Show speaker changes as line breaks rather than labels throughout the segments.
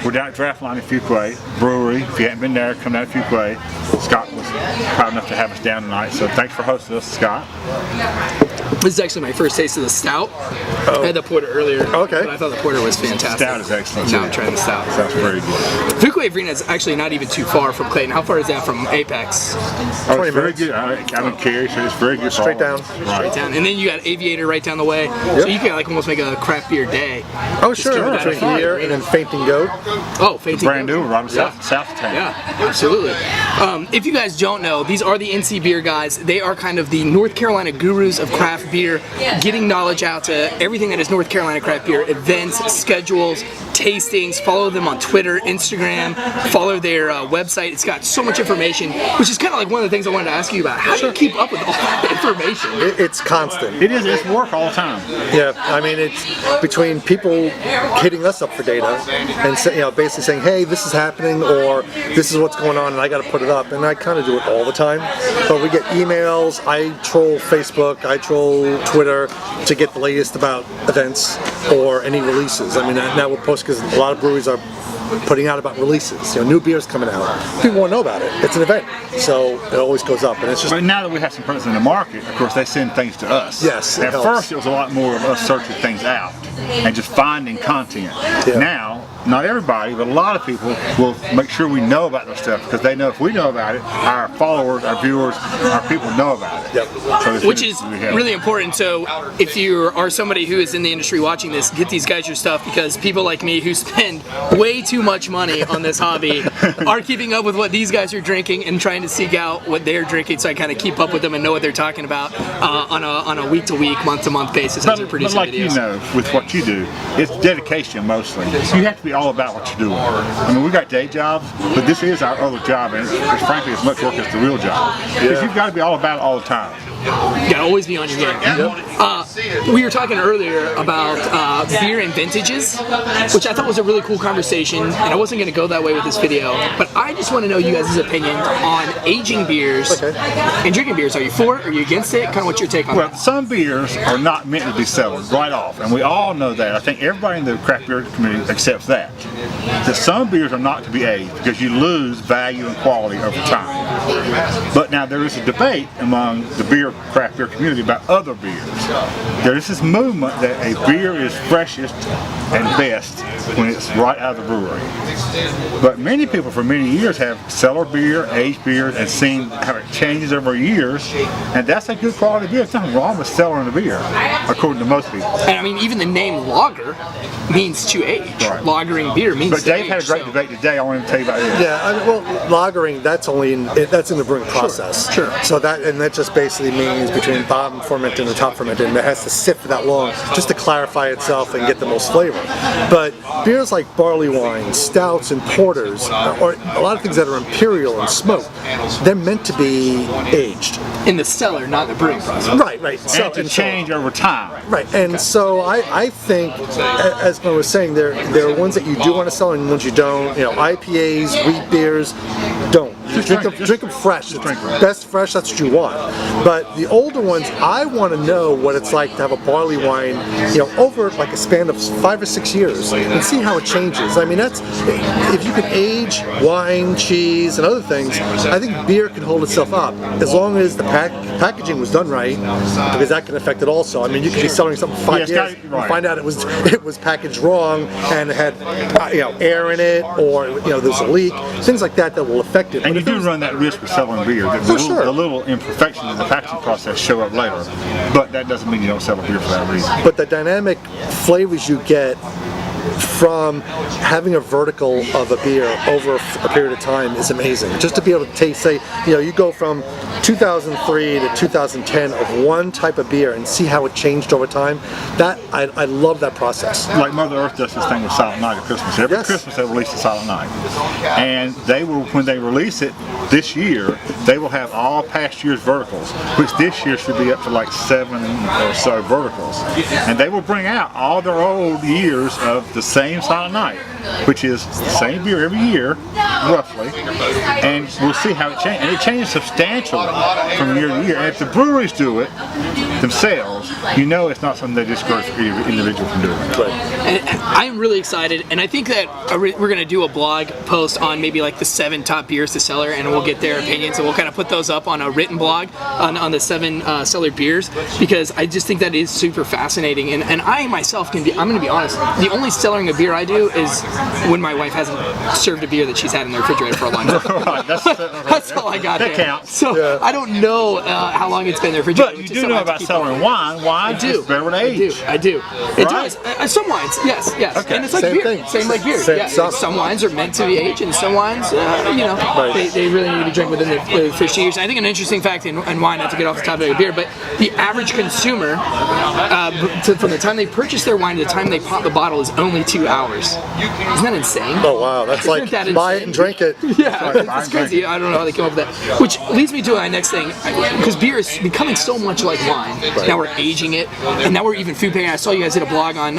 We're down at Draftline in Fuquay Brewery. If you haven't been there, come down to Fuquay. Scott was proud enough to have us down tonight, so thanks for hosting us, Scott.
This is actually my first taste of the stout. I had the porter earlier, but I thought the porter was fantastic.
Stout is excellent.
Now I'm trying the stout.
Sounds very good.
Fuquay Arena is actually not even too far from Clayton. How far is that from Apex?
Oh, it's very good. I'm in Cary, so it's very good.
Straight down.
Straight down. And then you got Aviator right down the way. So you can like almost make a craft beer day.
Oh, sure. Between here and then Fainting Goat.
Oh, Fainting Goat.
Brand new, right south of town.
Yeah, absolutely. If you guys don't know, these are the NC Beer guys. They are kind of the North Carolina gurus of craft beer, getting knowledge out to everything that is North Carolina craft beer, events, schedules, tastings. Follow them on Twitter, Instagram, follow their website. It's got so much information, which is kind of like one of the things I wanted to ask you about. How do you keep up with all that information?
It's constant.
It is. It's work all the time.
Yeah, I mean, it's between people hitting us up for data and basically saying, hey, this is happening, or this is what's going on, and I got to put it up. And I kind of do it all the time. But we get emails. I troll Facebook. I troll Twitter to get the latest about events or any releases. I mean, now we'll post because a lot of breweries are putting out about releases, new beers coming out. People want to know about it. It's an event, so it always goes up, and it's just.
But now that we have some presence in the market, of course, they send things to us.
Yes.
At first, it was a lot more of us searching things out and just finding content.
Yeah.
Now, not everybody, but a lot of people will make sure we know about their stuff because they know if we know about it, our followers, our viewers, our people know about it.
Yep.
So
which is really important. So if you are somebody who is in the industry watching this, get these guys your stuff, because people like me who spend way too much money on this hobby are keeping up with what these guys are drinking and trying to seek out what they're drinking, so I kind of keep up with them and know what they're talking about on a week-to-week, month-to-month basis as they're producing
like
videos.
You know, with what you do, it's dedication mostly. You have to be all about what you're doing. I mean, we got day jobs, but this is our other job, and it's frankly as much work as the real job. Because you've got to be all about it all the time.
You gotta always be on your game. We were talking earlier about beer and vintages, which I thought was a really cool conversation, and I wasn't going to go that way with this video, but I just want to know you guys' opinion on aging beers and drinking beers. Are you for it? Are you against it? Kind of what's your take on that?
Well, some beers are not meant to be cellared right off, and we all know that. I think everybody in the craft beer community accepts that. That some beers are not to be aged because you lose value and quality over time. But now there is a debate among the craft beer community about other beers. There is this movement that a beer is freshest and best when it's right out of the brewery. But many people for many years have cellar beer, aged beer, and seen how it changes over years, and that's a good quality beer. There's nothing wrong with cellaring a beer, according to most people.
And I mean, even the name lager means to age.
Right.
Lagering beer means
But
to
Dave
age.
had a great debate today. I want to tell you about it.
Yeah, well, lagering, that's in the brewing process.
Sure.
So that just basically means between bottom fermented and top fermented, and it has to sit for that long just to clarify itself and get the most flavor. But beers like barley wine, stouts, and porters, or a lot of things that are imperial and smoked, they're meant to be aged.
In the cellar, not the brewing process.
Right.
And to change over time.
Right, and so I think, as I was saying, there are ones that you do want to sell and ones you don't. IPAs, wheat beers, don't. Drink them fresh. Best fresh, that's what you want. But the older ones, I want to know what it's like to have a barley wine, over like a span of 5 or 6 years and see how it changes. I mean, that's, if you can age wine, cheese, and other things, I think beer can hold itself up as long as the packaging was done right, because that can affect it also. I mean, you could be selling something 5 years and find out it was packaged wrong and it had air in it, or there's a leak, things like that will affect it.
And you do run that risk with selling beer. The little imperfections in the packaging process show up later, but that doesn't mean you don't sell a beer for that reason.
But the dynamic flavors you get from having a vertical of a beer over a period of time is amazing. Just to be able to taste, say, you go from 2003 to 2010 of one type of beer and see how it changed over time. That I love that process.
Like Mother Earth does this thing with Silent Night at Christmas. Every Christmas they release a Silent Night, and they will, when they release it this year, they will have all past year's verticals, which this year should be up to like 7 or so verticals, and they will bring out all their old years of the same Silent Night, which is the same beer every year, roughly, and we'll see how it changes. And it changes substantially from year to year. And if the breweries do it themselves, you know it's not something they discourage any individual from doing.
And I'm really excited, and I think that we're going to do a blog post on maybe like the 7 top beers to cellar, and we'll get their opinions, and we'll kind of put those up on a written blog on the 7 cellar beers, because I just think that is super fascinating. And I myself I'm going to be honest, the only cellaring of beer I do is when my wife hasn't served a beer that she's had in the refrigerator for a long time.
Right,
That's all I got
that
there.
counts.
So I don't know how long it's been in the refrigerator.
But you do know about cellaring wine. Wine is better with age.
I do. It
Right?
does. Some wines, yes.
Okay.
And it's like
Same
beer.
thing.
Same like beer.
Same-
Yeah.
some-
Wines are meant to be aged, and some wines, they really need to be drank within the first years. And I think an interesting fact in wine, not to get off the topic of beer, but the average consumer, from the time they purchase their wine to the time they pop the bottle, is only 2 hours. Isn't that insane?
Oh wow, that's like
Isn't that
buy it
insane?
and drink it.
Yeah, it's crazy. I don't know how they came up with that. Which leads me to my next thing, because beer is becoming so much like wine. Now we're aging it, and now we're even food pairing. I saw you guys did a blog on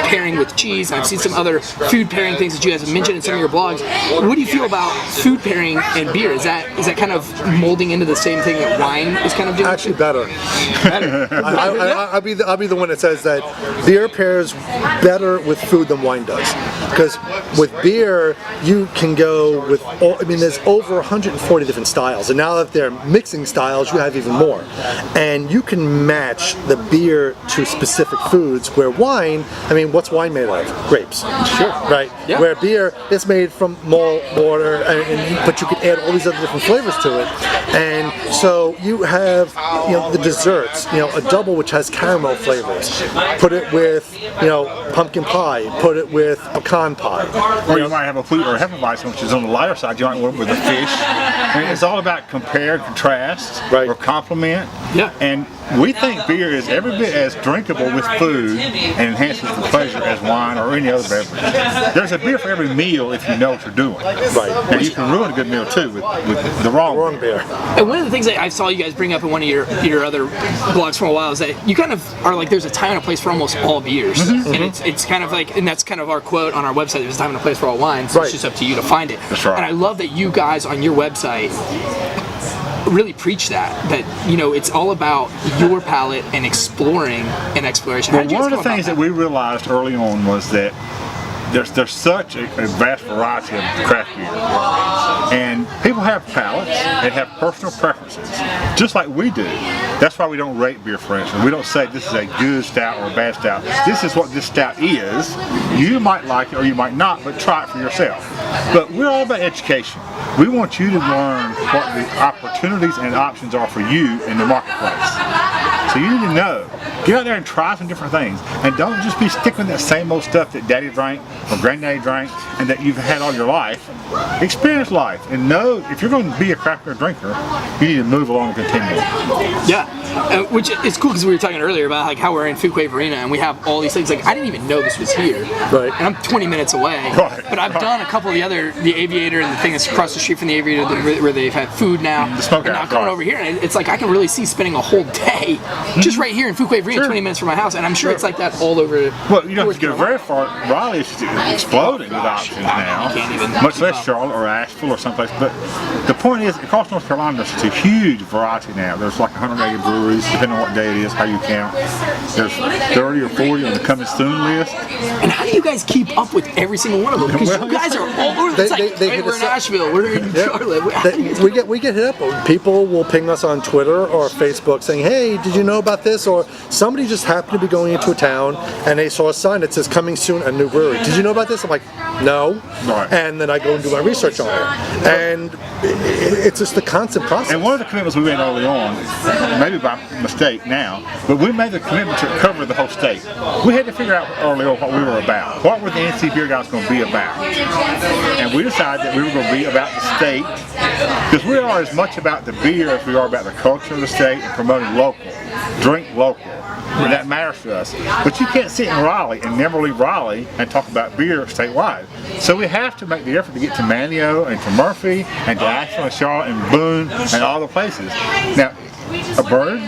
pairing with cheese, and I've seen some other food pairing things that you guys have mentioned in some of your blogs. What do you feel about food pairing and beer? Is that kind of molding into the same thing that wine is kind of doing?
Actually, better. I'll be the one that says that beer pairs better with food than wine does, because with beer you can go with there's over 140 different styles, and now that they're mixing styles, you have even more, and you can match the beer to specific foods. Where wine, what's wine made of? Grapes. Sure. Right.
Yeah.
Where beer is made from malt, water, but you can add all these other different flavors to it, and so you have the desserts. A double which has caramel flavors. Put it with pumpkin pie. Put it with pecan pie.
Or you might have a wheat or a hefeweizen, which is on the lighter side. You might want it with a fish. It's all about compare, contrast,
Right.
or complement.
Yeah.
And we think beer is every bit as drinkable with food and enhances the pleasure as wine or any other beverage. There's a beer for every meal if you know what you're doing.
Right.
And you can ruin a good meal too with the wrong beer.
beer.
And one of the things that I saw you guys bring up in one of your other blogs for a while is that you kind of are like, there's a time and a place for almost all beers. And it's kind of like, and that's kind of our quote on our website, there's a time and a place for all wines, so
Right.
it's just up to you to find it.
That's right.
And I love that you guys on your website really preach that it's all about your palate and exploring and exploration. How
Well,
did you
one
guys
of the
come
things
about
that we realized early on was that there's such a vast variety of craft beer, and people have palates and have personal preferences, just like we do. That's why we don't rate beer, for instance. We don't say this is a good stout or a bad stout. This is what this stout is. You might like it or you might not, but try it for yourself. But we're all about education. We want you to learn what the opportunities and options are for you in the marketplace. So you need to know. Get out there and try some different things. And don't just be sticking with that same old stuff that Daddy drank or Granddaddy drank and that you've had all your life. Experience life and know if you're going to be a craft beer drinker, you need to move along and continue.
Yeah, which is cool because we were talking earlier about like how we're in Fuquay Arena and we have all these things. Like I didn't even know this was here,
Right.
And I'm 20 minutes away.
Right.
But I've done a couple of the Aviator and the thing that's across the street from the Aviator where they've had food now.
The Smokehouse,
and now coming
right.
over here, and it's like I can really see spending a whole day just right here in Fuquay Arena,
Sure.
20 minutes from my house, and I'm sure it's like that all over.
Well, you don't have
North
to go
Carolina.
very far. Raleigh is exploding with options now,
can't even
much
keep
less
up.
Charlotte or Asheville or someplace. But the point is, across North Carolina, there's such a huge variety now. There's like 180 breweries, depending on what day it is, how you count. There's 30 or 40 on the coming soon list.
And how do you guys keep up with every single one of them? Because
Well,
you guys are all over. It's like,
they
hey,
hit
we're
us
in
up.
Asheville, we're in Charlotte.
We get hit up. People will ping us on Twitter or Facebook saying, "Hey, did you know about this?" Or somebody just happened to be going into a town and they saw a sign that says "Coming soon, a new brewery." Did you know about this? I'm like, "No."
Right.
And then I go and do my research on it, and it's just a constant process.
And one of the commitments we made early on, maybe by mistake now, but we made the commitment to cover the whole state. We had to figure out early on what we were about. What were the NC Beer Guys going to be about? And we decided that we were going to be about the state, because we are as much about the beer as we are about the culture of the state and promoting local. Drink local. And that matters to us. But you can't sit in Raleigh and never leave Raleigh and talk about beer statewide. So we have to make the effort to get to Manio and to Murphy and to Asheville and Charlotte and Boone and all the places. Now, a bird,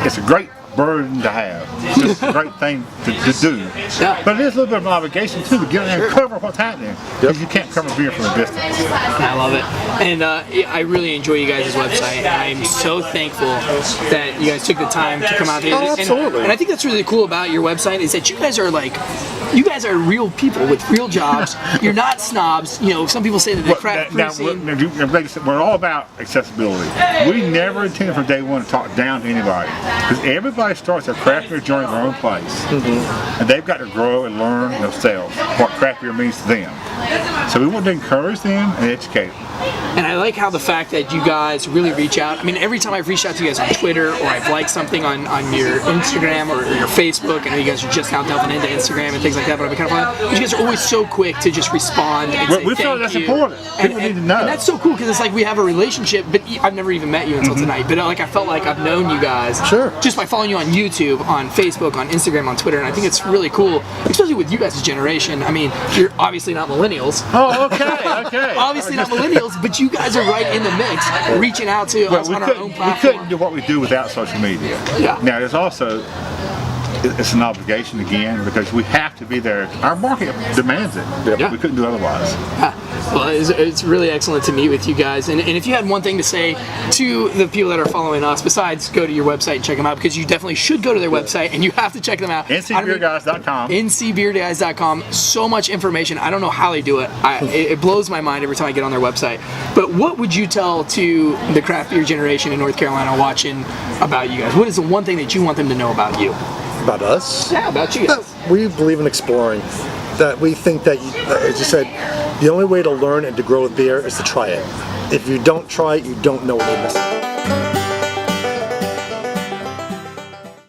it's a great burden to have. It's just a great thing to do.
Yeah.
But it is a little bit of an obligation too to get in there and cover what's happening. Because you can't cover beer from a distance.
I love it. And I really enjoy you guys' website. I'm so thankful that you guys took the time to come out here.
Oh, absolutely.
And I think that's really cool about your website is that you guys are real people with real jobs. You're not snobs. You know, some people say that the craft beer scene.
We're all about accessibility. We never intended from day one to talk down to anybody. Because everybody starts their craft beer journey in their own place. And they've got to grow and learn themselves what craft beer means to them. So we want to encourage them and educate them.
And I like how the fact that you guys really reach out. I mean, every time I've reached out to you guys on Twitter or I've liked something on your Instagram or your Facebook, I know you guys are just now delving into Instagram and things like that, but I've been kind of fun. You guys are always so quick to just respond and say
We feel
thank
that's
you.
important. People need to know.
And that's so cool because it's like we have a relationship, but I've never even met you until tonight. But like I felt like I've known you guys just by following you on YouTube, on Facebook, on Instagram, on Twitter, and I think it's really cool, especially with you guys' generation. I mean, you're obviously not millennials.
Oh, okay.
Obviously not millennials, but you guys are right in the mix, reaching out to us on our own
we
platform.
couldn't do what we do without social media.
Yeah.
Now, there's also, it's an obligation again because we have to be there. Our market demands it.
Yeah.
We couldn't do otherwise.
Well, it's really excellent to meet with you guys. And if you had one thing to say to the people that are following us, besides go to your website and check them out, because you definitely should go to their website and you have to check them out.
ncbeerguys.com.
ncbeerguys.com. So much information. I don't know how they do it. It blows my mind every time I get on their website. But what would you tell to the craft beer generation in North Carolina watching about you guys? What is the one thing that you want them to know about you?
About us?
Yeah, about you guys.
We believe in exploring. That we think that, as you said, the only way to learn and to grow with beer is to try it. If you don't try it, you don't know what you're missing.